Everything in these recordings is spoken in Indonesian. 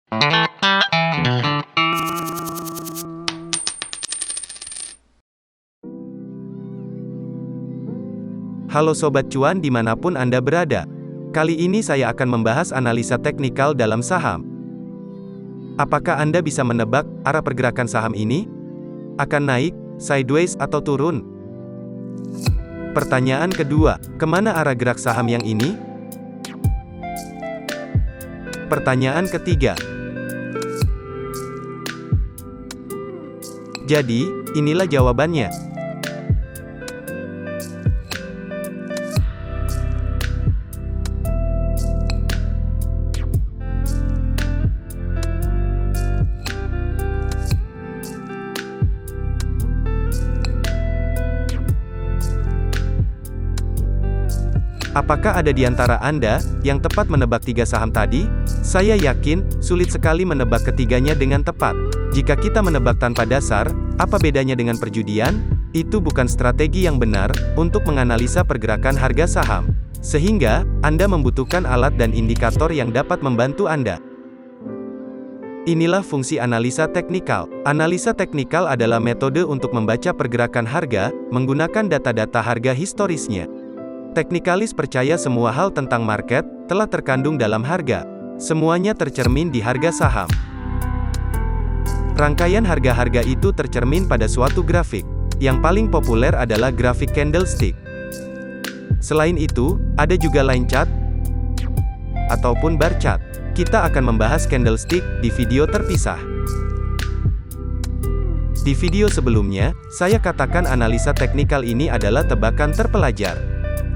Halo Sobat Cuan dimanapun Anda berada. Kali ini saya akan membahas analisa teknikal dalam saham. Apakah Anda bisa menebak arah pergerakan saham ini? Akan naik, sideways, atau turun? Pertanyaan kedua, kemana arah gerak saham yang ini? Pertanyaan ketiga. Jadi, inilah jawabannya. Apakah ada di antara Anda yang tepat menebak 3 saham tadi? Saya yakin, sulit sekali menebak ketiganya dengan tepat. Jika kita menebak tanpa dasar, apa bedanya dengan perjudian? Itu bukan strategi yang benar untuk menganalisa pergerakan harga saham. Sehingga, Anda membutuhkan alat dan indikator yang dapat membantu Anda. Inilah fungsi analisa teknikal. Analisa teknikal adalah metode untuk membaca pergerakan harga, menggunakan data-data harga historisnya. Teknikalis percaya semua hal tentang market telah terkandung dalam harga. Semuanya tercermin di harga saham. Rangkaian harga-harga itu tercermin pada suatu grafik. Yang paling populer adalah grafik candlestick. Selain itu, ada juga line chart ataupun bar chart. Kita akan membahas candlestick di video terpisah. Di video sebelumnya, saya katakan analisa teknikal ini adalah tebakan terpelajar.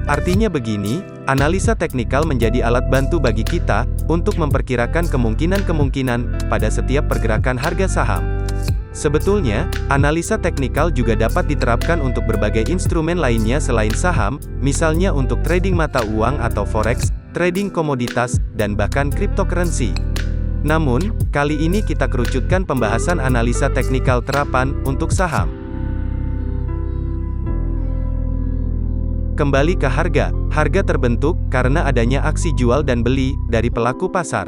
Artinya begini, analisa teknikal menjadi alat bantu bagi kita untuk memperkirakan kemungkinan-kemungkinan pada setiap pergerakan harga saham. Sebetulnya, analisa teknikal juga dapat diterapkan untuk berbagai instrumen lainnya selain saham, misalnya untuk trading mata uang atau forex, trading komoditas, dan bahkan cryptocurrency. Namun, kali ini kita kerucutkan pembahasan analisa teknikal terapan untuk saham. Kembali ke harga. Harga terbentuk karena adanya aksi jual dan beli dari pelaku pasar.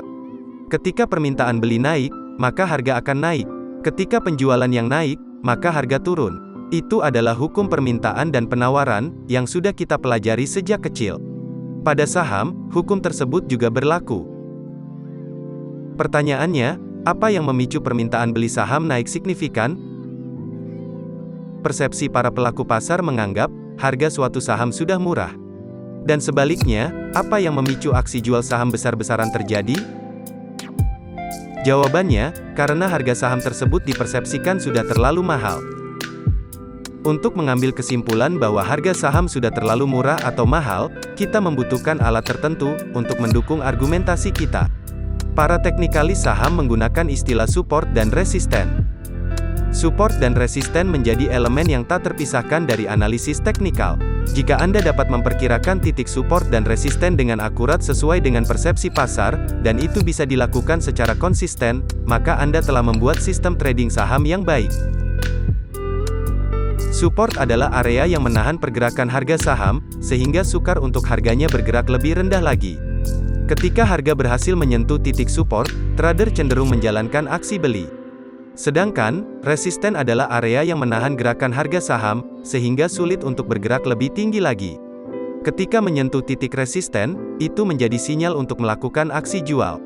Ketika permintaan beli naik, maka harga akan naik. Ketika penjualan yang naik, maka harga turun. Itu adalah hukum permintaan dan penawaran yang sudah kita pelajari sejak kecil. Pada saham, hukum tersebut juga berlaku. Pertanyaannya, apa yang memicu permintaan beli saham naik signifikan? Persepsi para pelaku pasar menganggap harga suatu saham sudah murah. Dan sebaliknya, apa yang memicu aksi jual saham besar-besaran terjadi? Jawabannya, karena harga saham tersebut dipersepsikan sudah terlalu mahal. Untuk mengambil kesimpulan bahwa harga saham sudah terlalu murah atau mahal, kita membutuhkan alat tertentu untuk mendukung argumentasi kita. Para teknikalis saham menggunakan istilah support dan resisten. Support dan resisten menjadi elemen yang tak terpisahkan dari analisis teknikal. Jika Anda dapat memperkirakan titik support dan resisten dengan akurat sesuai dengan persepsi pasar, dan itu bisa dilakukan secara konsisten, maka Anda telah membuat sistem trading saham yang baik. Support adalah area yang menahan pergerakan harga saham, sehingga sukar untuk harganya bergerak lebih rendah lagi. Ketika harga berhasil menyentuh titik support, trader cenderung menjalankan aksi beli. Sedangkan, resisten adalah area yang menahan gerakan harga saham, sehingga sulit untuk bergerak lebih tinggi lagi. Ketika menyentuh titik resisten, itu menjadi sinyal untuk melakukan aksi jual.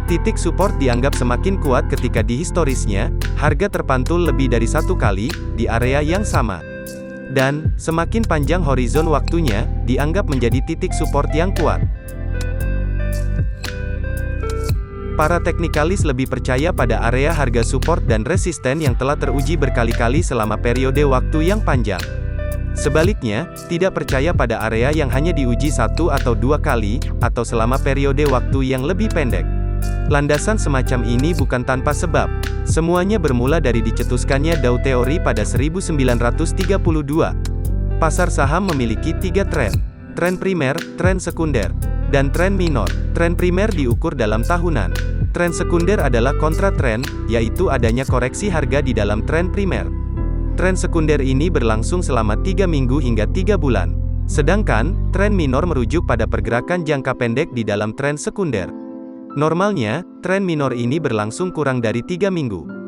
Titik support dianggap semakin kuat ketika di historisnya, harga terpantul lebih dari 1 kali, di area yang sama. Dan, semakin panjang horizon waktunya, dianggap menjadi titik support yang kuat. Para teknikalis lebih percaya pada area harga support dan resisten yang telah teruji berkali-kali selama periode waktu yang panjang. Sebaliknya, tidak percaya pada area yang hanya diuji 1 atau 2 kali, atau selama periode waktu yang lebih pendek. Landasan semacam ini bukan tanpa sebab. Semuanya bermula dari dicetuskannya Dow Theory pada 1932. Pasar saham memiliki 3 tren. Tren primer, tren sekunder, dan tren minor. Tren primer diukur dalam tahunan. Tren sekunder adalah kontra tren, yaitu adanya koreksi harga di dalam tren primer. Tren sekunder ini berlangsung selama 3 minggu hingga 3 bulan. Sedangkan, tren minor merujuk pada pergerakan jangka pendek di dalam tren sekunder. Normalnya, tren minor ini berlangsung kurang dari 3 minggu.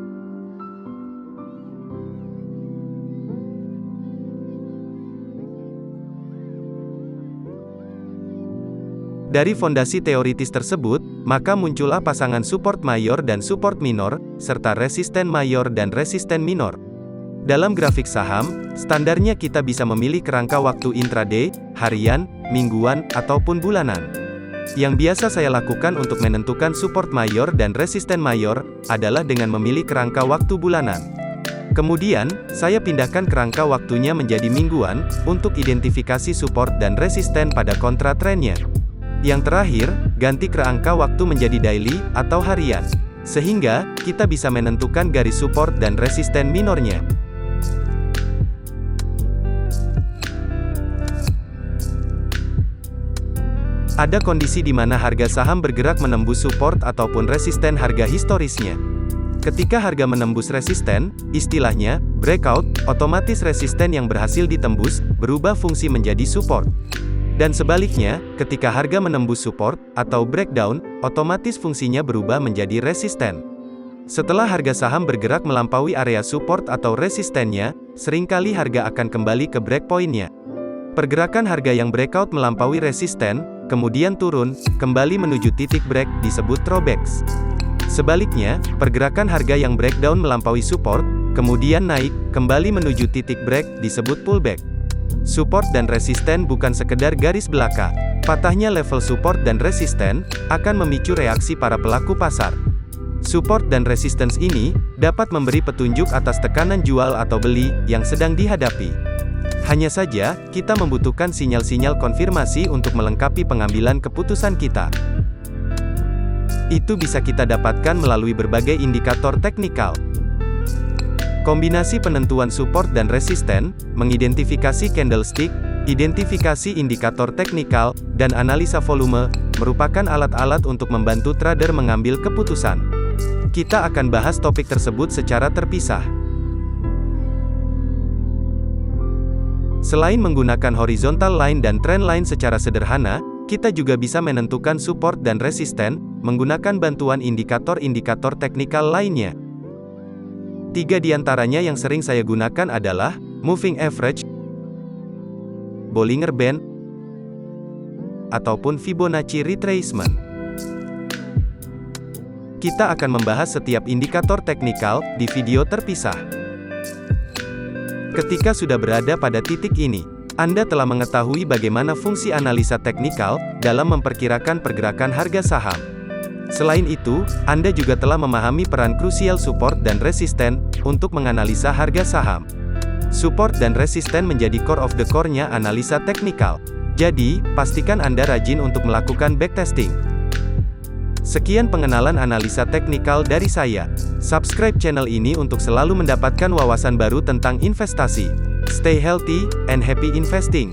Dari fondasi teoritis tersebut, maka muncullah pasangan support mayor dan support minor, serta resisten mayor dan resisten minor. Dalam grafik saham, standarnya kita bisa memilih kerangka waktu intraday, harian, mingguan, ataupun bulanan. Yang biasa saya lakukan untuk menentukan support mayor dan resisten mayor, adalah dengan memilih kerangka waktu bulanan. Kemudian, saya pindahkan kerangka waktunya menjadi mingguan, untuk identifikasi support dan resisten pada kontra trennya. Yang terakhir, ganti kerangka waktu menjadi daily, atau harian. Sehingga, kita bisa menentukan garis support dan resisten minornya. Ada kondisi di mana harga saham bergerak menembus support ataupun resisten harga historisnya. Ketika harga menembus resisten, istilahnya, breakout, otomatis resisten yang berhasil ditembus, berubah fungsi menjadi support. Dan sebaliknya, ketika harga menembus support, atau breakdown, otomatis fungsinya berubah menjadi resisten. Setelah harga saham bergerak melampaui area support atau resistennya, seringkali harga akan kembali ke breakpoint-nya. Pergerakan harga yang breakout melampaui resisten, kemudian turun, kembali menuju titik break, disebut throwbacks. Sebaliknya, pergerakan harga yang breakdown melampaui support, kemudian naik, kembali menuju titik break, disebut pullback. Support dan resisten bukan sekedar garis belaka. Patahnya level support dan resisten, akan memicu reaksi para pelaku pasar. Support dan resistance ini, dapat memberi petunjuk atas tekanan jual atau beli, yang sedang dihadapi. Hanya saja, kita membutuhkan sinyal-sinyal konfirmasi untuk melengkapi pengambilan keputusan kita. Itu bisa kita dapatkan melalui berbagai indikator teknikal. Kombinasi penentuan support dan resisten, mengidentifikasi candlestick, identifikasi indikator teknikal, dan analisa volume, merupakan alat-alat untuk membantu trader mengambil keputusan. Kita akan bahas topik tersebut secara terpisah. Selain menggunakan horizontal line dan trend line secara sederhana, kita juga bisa menentukan support dan resisten, menggunakan bantuan indikator-indikator teknikal lainnya. 3 diantaranya yang sering saya gunakan adalah, moving average, Bollinger Band, ataupun Fibonacci retracement. Kita akan membahas setiap indikator teknikal, di video terpisah. Ketika sudah berada pada titik ini, Anda telah mengetahui bagaimana fungsi analisa teknikal, dalam memperkirakan pergerakan harga saham. Selain itu, Anda juga telah memahami peran krusial support dan resisten, untuk menganalisa harga saham. Support dan resisten menjadi core of the core-nya analisa teknikal. Jadi, pastikan Anda rajin untuk melakukan backtesting. Sekian pengenalan analisa teknikal dari saya. Subscribe channel ini untuk selalu mendapatkan wawasan baru tentang investasi. Stay healthy, and happy investing!